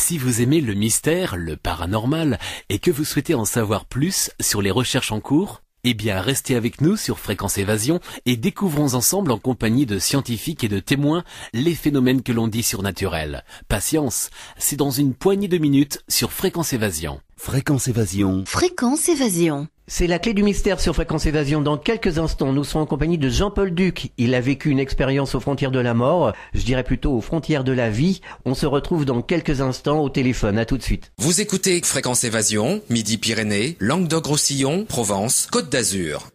Si vous aimez le mystère, le paranormal, et que vous souhaitez en savoir plus sur les recherches en cours, eh bien restez avec nous sur Fréquence Évasion et découvrons ensemble en compagnie de scientifiques et de témoins les phénomènes que l'on dit surnaturels. Patience, c'est dans une poignée de minutes sur Fréquence Évasion. Fréquence Évasion. Fréquence Évasion. C'est la clé du mystère sur Fréquence Évasion. Dans quelques instants, nous serons en compagnie de Jean-Paul Duc. Il a vécu une expérience aux frontières de la mort, je dirais plutôt aux frontières de la vie. On se retrouve dans quelques instants au téléphone. À tout de suite. Vous écoutez Fréquence Évasion, Midi-Pyrénées, Languedoc-Roussillon, Provence, Côte d'Azur.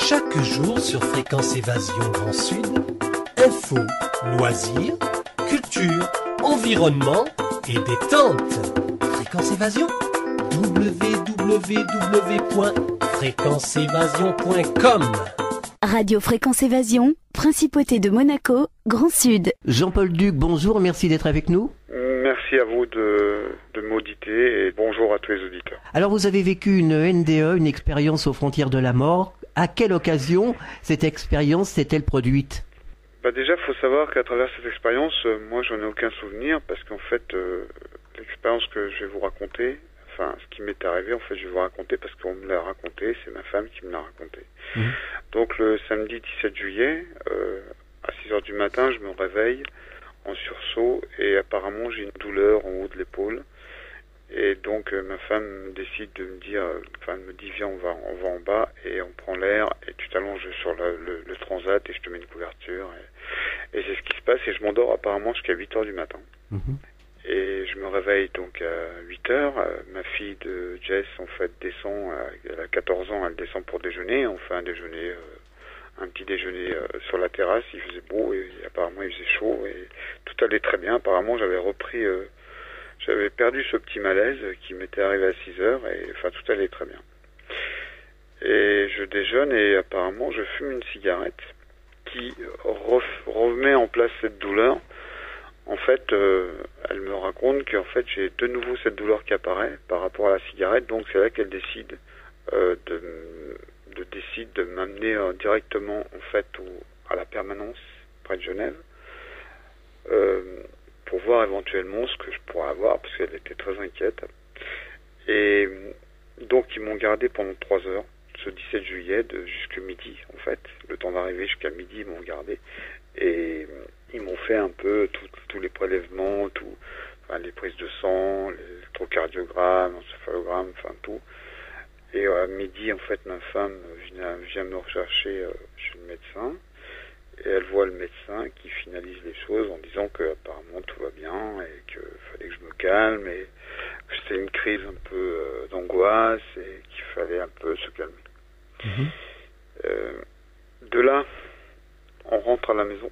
Chaque jour sur Fréquence Évasion Grand Sud, info, loisirs, culture, environnement et détente. Fréquence Évasion, www.fréquenceévasion.com. Radio Fréquence Évasion, Principauté de Monaco, Grand Sud. Jean-Paul Duc, bonjour, merci d'être avec nous. Merci à vous de m'auditer et bonjour à tous les auditeurs. Alors vous avez vécu une NDE, une expérience aux frontières de la mort. À quelle occasion cette expérience s'est-elle produite ? Déjà, il faut savoir qu'à travers cette expérience, moi j'en ai aucun souvenir parce qu'en fait, l'expérience que je vais vous raconter, enfin ce qui m'est arrivé, en fait je vais vous raconter parce qu'on me l'a raconté, c'est ma femme qui me l'a raconté. Donc le samedi 17 juillet, à 6h du matin, je me réveille en sursaut et apparemment j'ai une douleur en haut de l'épaule. Et donc ma femme décide de me dire, elle me dit viens on va en bas et on prend l'air et tu t'allonges sur le transat et je te mets une couverture et c'est ce qui se passe et je m'endors apparemment jusqu'à 8h du matin. Et je me réveille donc à 8h, ma fille de Jess en fait descend, elle a 14 ans, elle descend pour déjeuner, on fait un déjeuner, un petit déjeuner sur la terrasse, il faisait beau et apparemment il faisait chaud et tout allait très bien, apparemment j'avais perdu ce petit malaise qui m'était arrivé à 6h et enfin tout allait très bien. Et je déjeune et apparemment je fume une cigarette qui remet en place cette douleur. En fait, elle me raconte qu'en fait j'ai de nouveau cette douleur qui apparaît par rapport à la cigarette, donc c'est là qu'elle décide de m'amener directement en fait à la permanence près de Genève. Pour voir éventuellement ce que je pourrais avoir, parce qu'elle était très inquiète. Et donc ils m'ont gardé pendant 3 heures, ce 17 juillet, jusqu'à midi, en fait. Le temps d'arriver jusqu'à midi, ils m'ont gardé. Et ils m'ont fait un peu tous les prélèvements, les prises de sang, l'électrocardiogramme, l'encéphalogramme, tout. Et à midi, en fait, ma femme vient me rechercher chez le médecin. Et elle voit le médecin qui finalise les choses en disant que apparemment tout va bien et qu'il fallait que je me calme et que c'était une crise un peu d'angoisse et qu'il fallait un peu se calmer. De là, on rentre à la maison.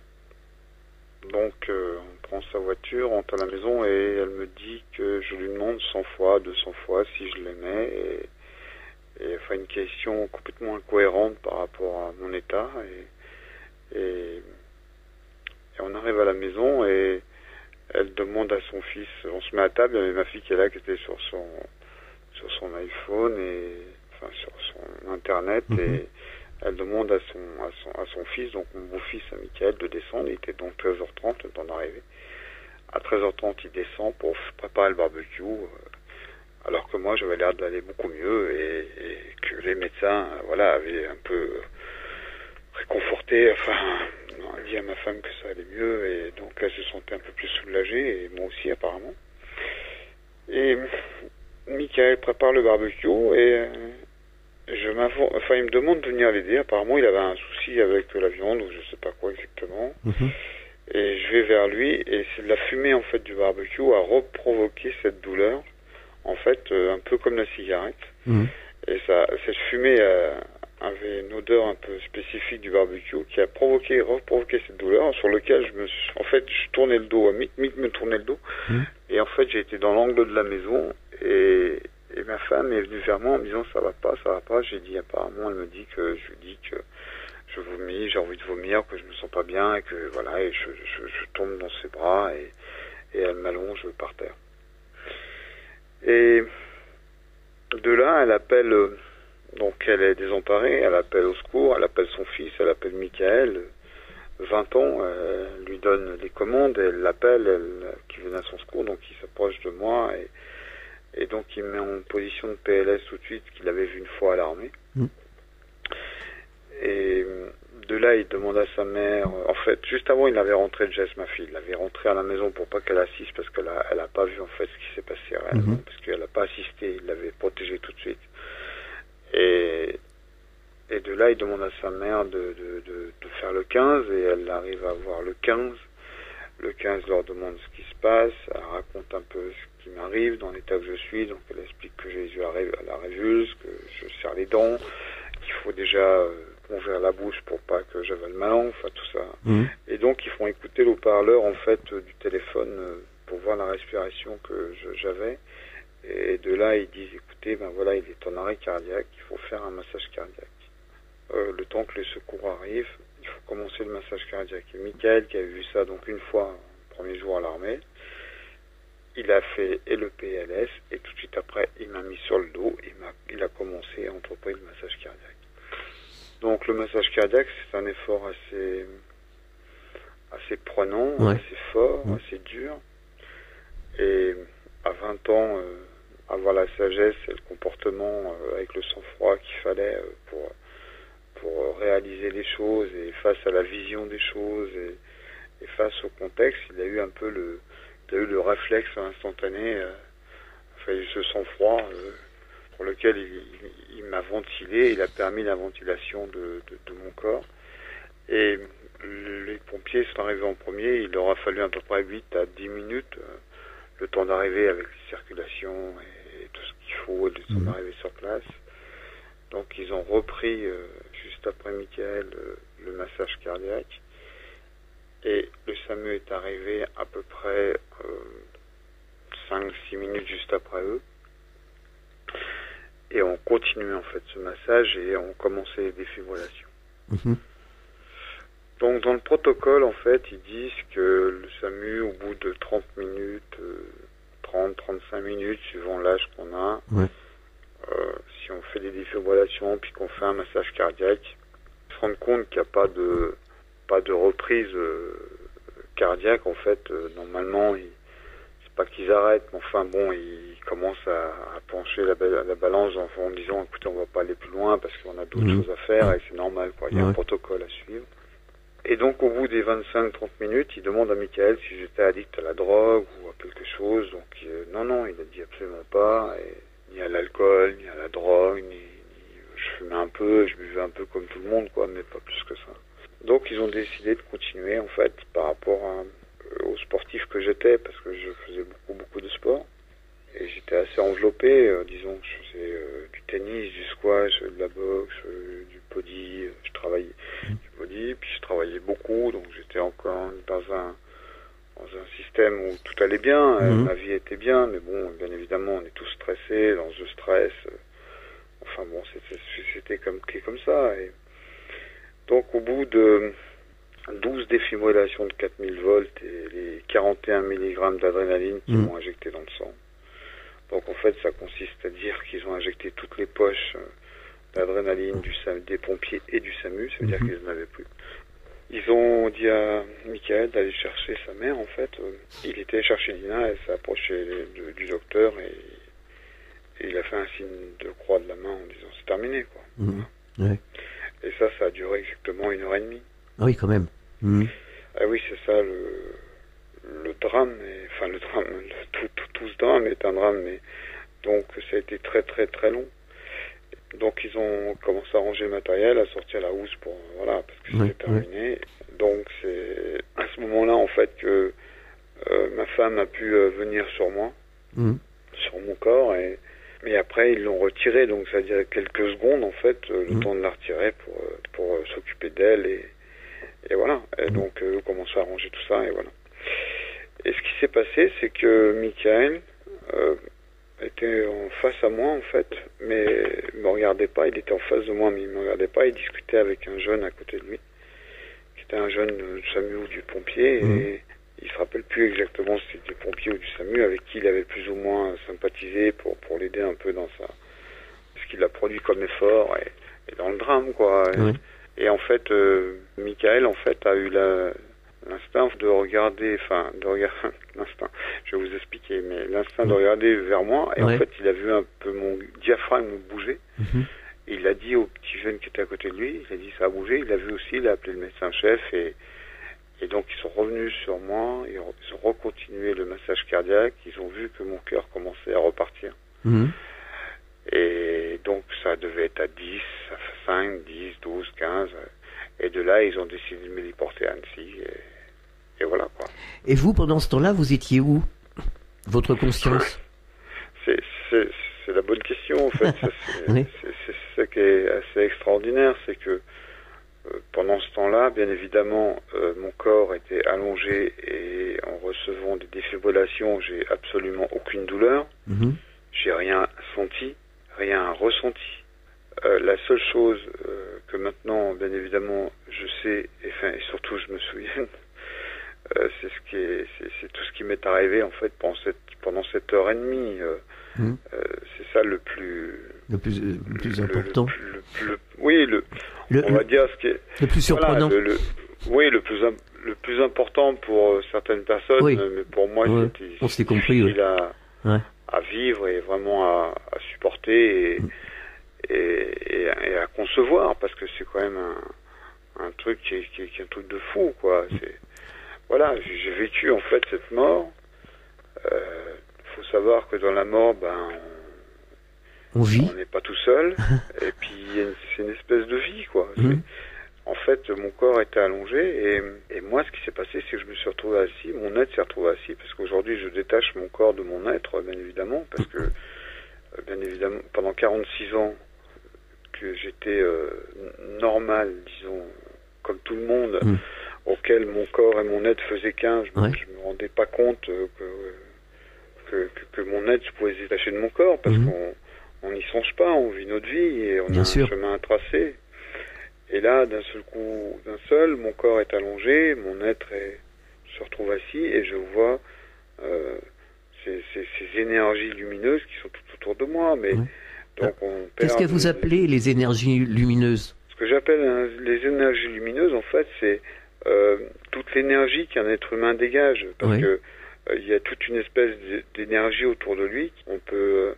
Donc on prend sa voiture, on rentre à la maison et elle me dit que je lui demande 100 fois, 200 fois si je l'aimais et enfin une question complètement incohérente par rapport à mon état et on arrive à la maison et elle demande à son fils, on se met à table, il y avait ma fille qui est là, qui était sur son iPhone et enfin sur son internet et elle demande à son fils, donc mon beau-fils à Michael, de descendre. Il était donc 13h30, le temps d'arriver. À 13h30, il descend pour préparer le barbecue, alors que moi j'avais l'air d'aller beaucoup mieux et que les médecins avaient un peu réconforté, on a dit à ma femme que ça allait mieux et donc elle se sentait un peu plus soulagée et moi aussi apparemment. Et Michael prépare le barbecue et il me demande de venir l'aider. Apparemment il avait un souci avec la viande ou je sais pas quoi exactement. Et je vais vers lui et c'est la fumée en fait du barbecue a reprovoqué cette douleur en fait un peu comme la cigarette. Et cette fumée avait une odeur un peu spécifique du barbecue qui a reprovoqué cette douleur sur lequel je tournais le dos, Mick me tournait le dos et en fait j'ai été dans l'angle de la maison et ma femme est venue vers moi en me disant ça va pas, j'ai dit apparemment, elle me dit que je lui dis que je vomis, j'ai envie de vomir, que je me sens pas bien et que et je tombe dans ses bras et elle m'allonge par terre. Et de là elle appelle. Donc elle est désemparée, elle appelle au secours, elle appelle son fils, elle appelle Michael, 20 ans, elle lui donne les commandes, elle l'appelle, qui vient à son secours, donc il s'approche de moi et donc il me met en position de PLS tout de suite, qu'il avait vu une fois à l'armée. Et de là, il demande à sa mère, en fait, juste avant, il avait rentré Jess, ma fille, il l'avait rentré à la maison pour pas qu'elle assiste, parce qu'elle a pas vu en fait ce qui s'est passé réellement, parce qu'elle a pas assisté, il l'avait protégé tout de suite. Et de là, il demande à sa mère de faire le 15, et elle arrive à voir le 15. Le 15 leur demande ce qui se passe, elle raconte un peu ce qui m'arrive, dans l'état que je suis, donc elle explique que j'ai les yeux à la révulse, que je serre les dents, qu'il faut déjà ouvrir la bouche pour pas que j'avale ma langue, enfin tout ça. Et donc ils font écouter l'haut-parleur en fait du téléphone pour voir la respiration que j'avais. Et de là ils disent, écoutez, ben voilà, il est en arrêt cardiaque, il faut faire un massage cardiaque. Le temps que les secours arrivent, il faut commencer le massage cardiaque. Et Michael, qui avait vu ça donc une fois, le premier jour à l'armée, il a fait et le PLS, et tout de suite après, il m'a mis sur le dos, et il a commencé à entreprendre le massage cardiaque. Donc le massage cardiaque, c'est un effort assez prenant, assez fort, assez dur. Et à 20 ans, avoir la sagesse et le comportement avec le sang-froid qu'il fallait pour réaliser les choses, et face à la vision des choses et face au contexte, il a eu un peu le réflexe instantané, ce sang-froid pour lequel il m'a ventilé, il a permis la ventilation de mon corps. Et les pompiers sont arrivés en premier, il leur a fallu à peu près 8 à 10 minutes, le temps d'arriver avec les circulations et tout ce qu'il faut, le temps d'arriver sur place. Donc ils ont repris juste après Michael le massage cardiaque, et le SAMU est arrivé à peu près 5-6 minutes juste après eux, et on continuait en fait ce massage et on commençait les défibrillations. Donc dans le protocole en fait ils disent que le SAMU au bout de 30 minutes, 30-35 minutes suivant l'âge qu'on a, si on fait des défibrillations puis qu'on fait un massage cardiaque, se rendre compte qu'il n'y a pas de reprise cardiaque en fait. Normalement, c'est pas qu'ils arrêtent, mais enfin bon, ils commencent à pencher la balance en disant, écoutez, on va pas aller plus loin parce qu'on a d'autres choses à faire, et c'est normal, quoi. Il y a un protocole à suivre. Et donc au bout des 25-30 minutes, il demande à Michael si j'étais addict à la drogue ou à quelque chose. Donc non, il a dit absolument pas. Ni à l'alcool, ni à la drogue, ni je fumais un peu, je buvais un peu comme tout le monde, quoi, mais pas plus que ça. Donc ils ont décidé de continuer en fait par rapport aux sportifs que j'étais, parce que je faisais beaucoup de sport. Et j'étais assez enveloppé, disons que je faisais du tennis, du squash, de la boxe, du body, je travaillais du body, puis je travaillais beaucoup, donc j'étais encore dans un système où tout allait bien, ma vie était bien, mais bon, bien évidemment, on est tous stressés, dans ce stress, enfin bon, c'était comme ça. Et donc au bout de 12 défibrillations de 4000 volts et les 41 mg d'adrénaline qu'ils m'ont injecté dans le sang, donc en fait ça consiste à dire qu'ils ont injecté toutes les poches d'adrénaline des pompiers et du SAMU, ça veut dire qu'ils n'en avaient plus. Ils ont dit à Michael d'aller chercher sa mère, en fait. Il était chercher Lina, elle s'est approchée du docteur et il a fait un signe de croix de la main en disant c'est terminé, quoi. Et ça a duré exactement 1h30. Ah oui, quand même. Ah oui, c'est ça le drame, enfin le drame, tout ce drame est un drame, mais donc ça a été très très très long. Donc ils ont commencé à ranger le matériel, à sortir la housse pour parce que c'était terminé. Donc c'est à ce moment-là en fait que ma femme a pu venir sur moi, sur mon corps, mais après ils l'ont retirée, donc ça a duré quelques secondes en fait, le temps de la retirer pour s'occuper d'elle et voilà. Et donc ils ont commencé à ranger tout ça et voilà. Et ce qui s'est passé, c'est que Michael était en face à moi en fait, mais il me regardait pas, il était en face de moi mais il me regardait pas, il discutait avec un jeune à côté de lui, qui était un jeune du SAMU ou du pompier, et il se rappelle plus exactement si c'était du pompier ou du SAMU, avec qui il avait plus ou moins sympathisé pour l'aider un peu dans ce qu'il a produit comme effort et dans le drame, quoi. Et en fait, Michael, en fait, a eu l'instinct de regarder, l'instinct, je vais vous expliquer, mais l'instinct de regarder vers moi, et en fait, il a vu un peu mon diaphragme bouger. Et il a dit au petit jeune qui était à côté de lui, il a dit ça a bougé, il a vu aussi, il a appelé le médecin-chef, et donc ils sont revenus sur moi, ils ont recontinué le massage cardiaque, ils ont vu que mon cœur commençait à repartir. Et donc ça devait être à 10, 5, 10, 12, 15, et de là ils ont décidé de me déporter à Annecy, et voilà quoi. Et vous, pendant ce temps-là, vous étiez où? Votre conscience? C'est la bonne question en fait. C'est ça qui est assez extraordinaire, c'est que pendant ce temps-là, bien évidemment, mon corps était allongé et en recevant des défibrillations, j'ai absolument aucune douleur. J'ai rien senti, rien ressenti. La seule chose que maintenant, bien évidemment, je sais, et surtout je me souviens, c'est tout ce qui m'est arrivé en fait pendant cette heure et demie. C'est ça le plus important. On va dire ce qui est le plus surprenant. Voilà, le plus important pour certaines personnes, mais pour moi c'était difficile à vivre et vraiment à supporter et à concevoir, parce que c'est quand même un truc qui est un truc de fou quoi. Voilà, j'ai vécu en fait cette mort. Faut savoir que dans la mort, on vit. On n'est pas tout seul. Et puis c'est une espèce de vie quoi. En fait, mon corps était allongé et moi, ce qui s'est passé, c'est que je me suis retrouvé assis. Mon être s'est retrouvé assis parce qu'aujourd'hui, je détache mon corps de mon être, bien évidemment, parce que bien évidemment, pendant 46 ans que j'étais normal, disons, comme tout le monde, auquel mon corps et mon être faisaient qu'un. Je me rendais pas compte que mon être, je pouvais se détacher de mon corps, parce qu'on n'y songe pas, on vit notre vie et on a un chemin à tracer. Et là, d'un seul, mon corps est allongé, mon être se retrouve assis et je vois ces énergies lumineuses qui sont tout autour de moi. Mais donc qu'est-ce que vous appelez les énergies lumineuses? Ce que j'appelle les énergies lumineuses, en fait, c'est toute l'énergie qu'un être humain dégage, parce que il y a toute une espèce d'énergie autour de lui. On peut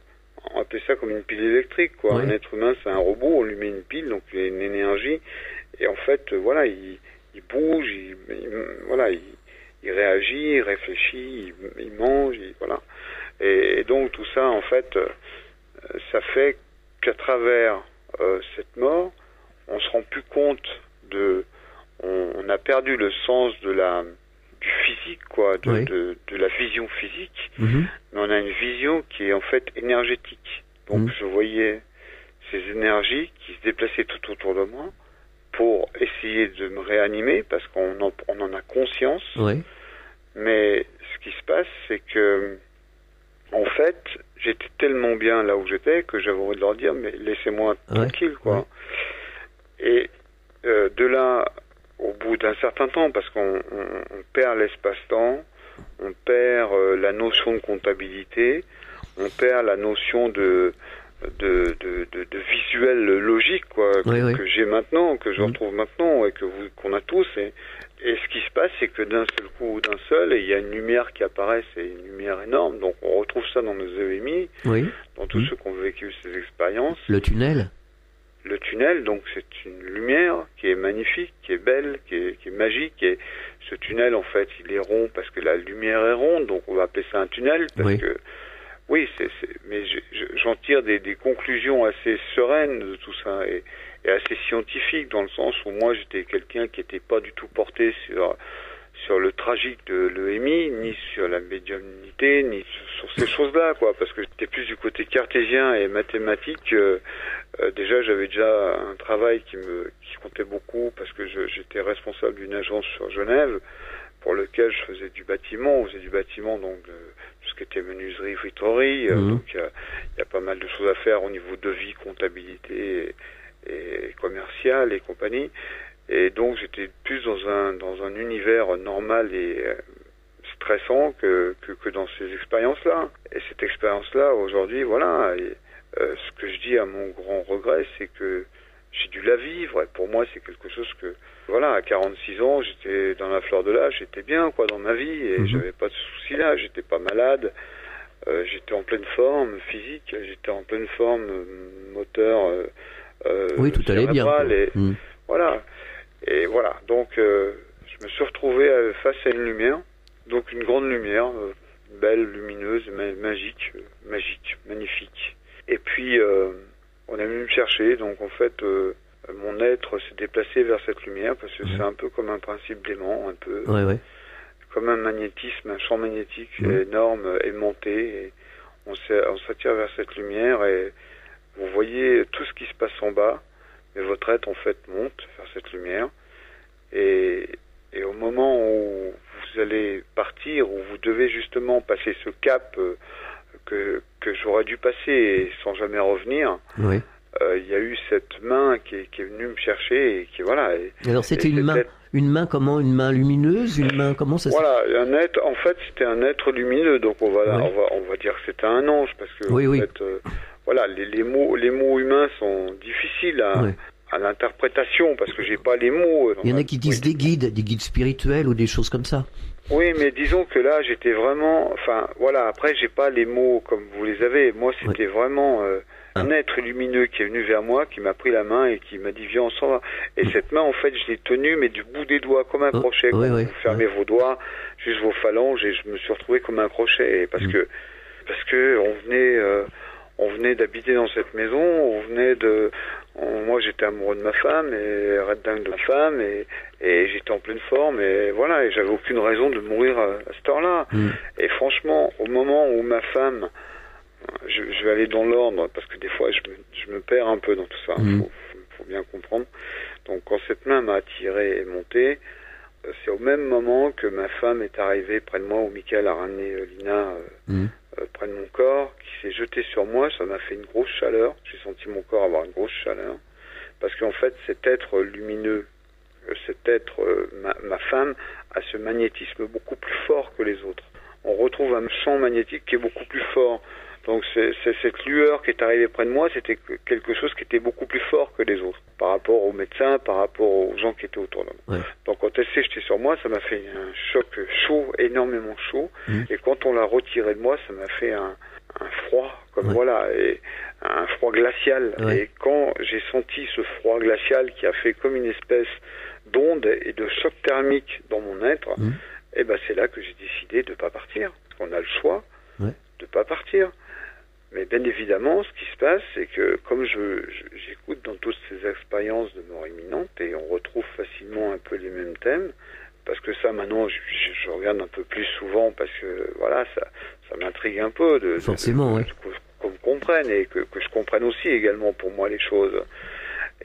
appeler ça comme une pile électrique, quoi. Un être humain, c'est un robot, on lui met une pile, donc il y a une énergie, et en fait, voilà, il bouge, il réagit, il réfléchit, il mange, voilà. Et donc tout ça, en fait, ça fait qu'à travers cette mort, on se rend plus compte on a perdu le sens du physique, quoi, de la vision physique, mais on a une vision qui est en fait énergétique. Donc je voyais ces énergies qui se déplaçaient tout autour de moi pour essayer de me réanimer, parce qu'on en a conscience. Mais ce qui se passe, c'est que en fait, j'étais tellement bien là où j'étais que j'avais envie de leur dire, mais laissez-moi tranquille, quoi. Et de là, au bout d'un certain temps, parce qu'on perd l'espace-temps, on perd la notion de comptabilité, on perd la notion de visuel logique, quoi, que j'ai maintenant, que je retrouve maintenant et qu'on a tous. Et ce qui se passe, c'est que d'un seul coup, il y a une lumière qui apparaît, c'est une lumière énorme. Donc on retrouve ça dans nos EMI, dans tous ceux qui ont vécu ces expériences. Le tunnel. Le tunnel, donc c'est une lumière qui est magnifique, qui est belle, qui est magique. Et ce tunnel, en fait, il est rond parce que la lumière est ronde, donc on va appeler ça un tunnel. Parce que, mais j'en tire des conclusions assez sereines de tout ça et assez scientifiques, dans le sens où moi j'étais quelqu'un qui n'était pas du tout porté sur le tragique de l'EMI, ni sur la médiumnité, ni sur ces choses-là, quoi, parce que j'étais plus du côté cartésien et mathématique. Déjà, j'avais déjà un travail qui comptait beaucoup, parce que j'étais responsable d'une agence sur Genève, pour lequel je faisais du bâtiment. On faisait du bâtiment, donc tout ce qui était menuiserie, vitrerie. Donc il y a pas mal de choses à faire au niveau de vie, comptabilité et commercial et compagnie. Et donc j'étais plus dans un univers normal et stressant que dans ces expériences-là. Et cette expérience-là, aujourd'hui, voilà, ce que je dis à mon grand regret, c'est que j'ai dû la vivre. Et pour moi, c'est quelque chose que, voilà, à 46 ans, j'étais dans la fleur de l'âge, j'étais bien, quoi, dans ma vie, et j'avais pas de soucis là, j'étais pas malade, j'étais en pleine forme physique, j'étais en pleine forme moteur, oui, tout allait bien. Et, voilà. Et voilà. Donc, je me suis retrouvé face à une lumière, donc une grande lumière, belle, lumineuse, magique, magnifique. Et puis, on est venu me chercher, donc en fait, mon être s'est déplacé vers cette lumière, parce que c'est un peu comme un principe d'aimant, un peu comme un magnétisme, un champ magnétique énorme, aimanté, et on s'attire vers cette lumière, et vous voyez tout ce qui se passe en bas, mais votre être en fait monte vers cette lumière, et au moment où vous allez partir, où vous devez justement passer ce cap que j'aurais dû passer sans jamais revenir, il y a eu cette main qui est venue me chercher, et qui, voilà. Alors c'était une main comment? Une main lumineuse? Une main, comment ça? Voilà, en fait c'était un être lumineux, donc on va dire que c'était un ange, parce que en fait, voilà, les mots humains sont difficiles à l'interprétation, parce que j'ai pas les mots. Il y en a qui disent des guides spirituels ou des choses comme ça. Oui, mais disons que là, j'étais vraiment, enfin, voilà, après, j'ai pas les mots comme vous les avez. Moi, c'était vraiment un être lumineux qui est venu vers moi, qui m'a pris la main et qui m'a dit, viens, on s'en va. Et cette main, en fait, je l'ai tenue, mais du bout des doigts, comme un crochet. Quand vous fermez vos doigts, juste vos phalanges, et je me suis retrouvé comme un crochet. Et parce que on venait d'habiter dans cette maison, moi j'étais amoureux de ma femme, et red dingue de ma femme, et j'étais en pleine forme, et voilà, et j'avais aucune raison de mourir à cette heure-là. Et franchement, au moment où ma femme, je vais aller dans l'ordre, parce que des fois je me perds un peu dans tout ça, faut bien comprendre. Donc quand cette main m'a attiré et monté, c'est au même moment que ma femme est arrivée près de moi, où Michael a ramené Lina près de mon corps, qui s'est jeté sur moi. Ça m'a fait une grosse chaleur. J'ai senti mon corps avoir une grosse chaleur. Parce qu'en fait, cet être lumineux, ma femme, a ce magnétisme beaucoup plus fort que les autres. On retrouve un champ magnétique qui est beaucoup plus fort. Donc c'est cette lueur qui est arrivée près de moi, c'était quelque chose qui était beaucoup plus fort que les autres, par rapport aux médecins, par rapport aux gens qui étaient autour de moi. Donc quand elle s'est jetée sur moi, ça m'a fait un choc chaud, énormément chaud, et quand on l'a retiré de moi, ça m'a fait un froid, comme voilà, et un froid glacial. Et quand j'ai senti ce froid glacial qui a fait comme une espèce d'onde et de choc thermique dans mon être, et ben c'est là que j'ai décidé de pas partir. On a le choix de pas partir. Mais bien évidemment, ce qui se passe, c'est que comme j'écoute dans toutes ces expériences de mort imminente, et on retrouve facilement un peu les mêmes thèmes, parce que ça maintenant je regarde un peu plus souvent, parce que voilà, ça m'intrigue un peu qu'on me comprenne, et que je comprenne aussi également pour moi les choses.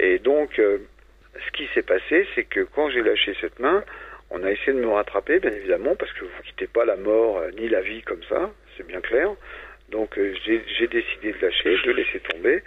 Et donc ce qui s'est passé, c'est que quand j'ai lâché cette main, on a essayé de me rattraper, bien évidemment, parce que vous quittez pas la mort ni la vie comme ça, c'est bien clair. Donc j'ai décidé de lâcher, de laisser tomber,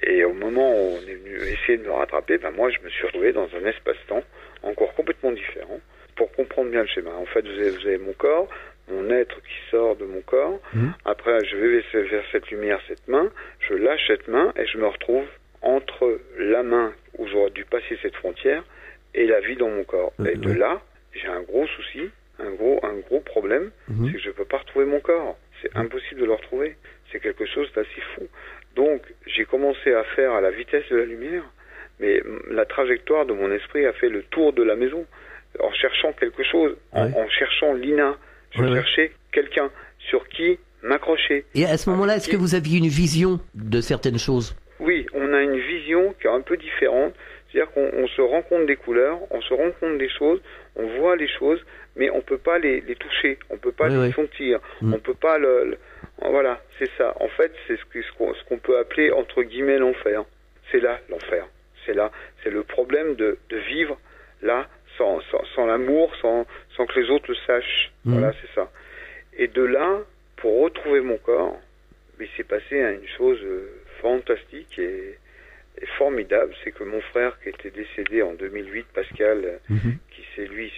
et au moment où on est venu essayer de me rattraper, ben moi je me suis retrouvé dans un espace-temps encore complètement différent. Pour comprendre bien le schéma, en fait vous avez mon corps, mon être qui sort de mon corps, après je vais vers cette lumière, cette main, je lâche cette main et je me retrouve entre la main où j'aurais dû passer cette frontière et la vie dans mon corps. Et de là, j'ai un gros souci, un gros problème, c'est que je ne peux pas retrouver mon corps. C'est impossible de le retrouver. C'est quelque chose d'assez fou. Donc, j'ai commencé à faire à la vitesse de la lumière, mais la trajectoire de mon esprit a fait le tour de la maison, en cherchant quelque chose, en cherchant Lina. Je cherchais quelqu'un sur qui m'accrocher. Et à ce moment-là, est-ce que vous aviez une vision de certaines choses? Oui, on a une vision qui est un peu différente. C'est-à-dire qu'on se rend compte des couleurs, on se rend compte des choses, on voit les choses, mais on peut pas les toucher, on peut pas les sentir, on peut pas voilà, c'est ça. En fait, c'est ce qu'on peut appeler entre guillemets l'enfer. C'est là l'enfer. C'est là, c'est le problème de vivre là sans l'amour, sans que les autres le sachent. Voilà, c'est ça. Et de là, pour retrouver mon corps, il s'est passé une chose fantastique et formidable, c'est que mon frère qui était décédé en 2008, Pascal, qui s'est lui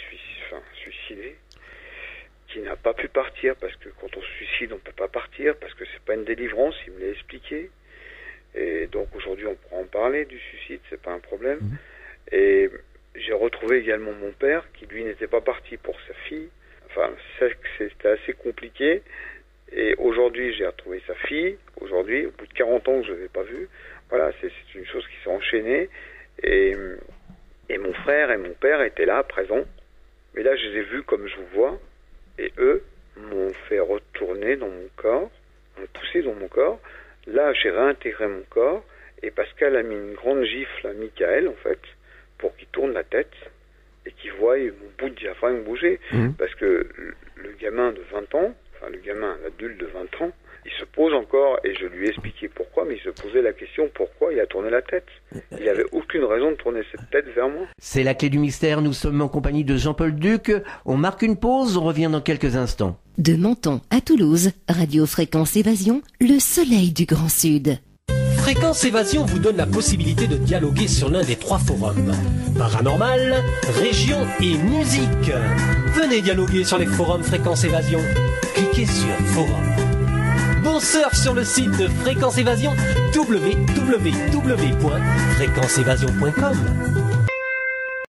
suicidé, qui n'a pas pu partir, parce que quand on se suicide on peut pas partir, parce que c'est pas une délivrance, il me l'a expliqué, Et donc aujourd'hui, on pourra en parler du suicide, c'est pas un problème. Et j'ai retrouvé également mon père, qui lui n'était pas parti pour sa fille. Enfin, c'était assez compliqué. Et aujourd'hui, j'ai retrouvé sa fille. Aujourd'hui, au bout de 40 ans que je ne l'avais pas vue. Voilà, c'est une chose qui s'est enchaînée. Et mon frère et mon père étaient là, présents. Mais là, je les ai vus comme je vous vois. Et eux m'ont fait retourner dans mon corps, m'ont poussé dans mon corps. Là, j'ai réintégré mon corps. Et Pascal a mis une grande gifle à Michael, en fait, pour qu'il tourne la tête et qu'il voie mon bout de diaphragme bouger. Parce que le gamin de 20 ans, enfin l'adulte de 20 ans, il se pose encore, et je lui ai expliqué pourquoi, mais il se posait la question pourquoi il a tourné la tête. Il n'avait aucune raison de tourner cette tête vers moi. C'est la clé du mystère, nous sommes en compagnie de Jean-Paul Duc. On marque une pause, on revient dans quelques instants. De Menton à Toulouse, Radio Fréquence Évasion, le soleil du Grand Sud. Fréquence Évasion vous donne la possibilité de dialoguer sur l'un des 3 forums. Paranormal, région et musique. Venez dialoguer sur les forums Fréquence Évasion. Cliquez sur Forum. Bon surf sur le site de Fréquence Évasion, www.fréquenceévasion.com.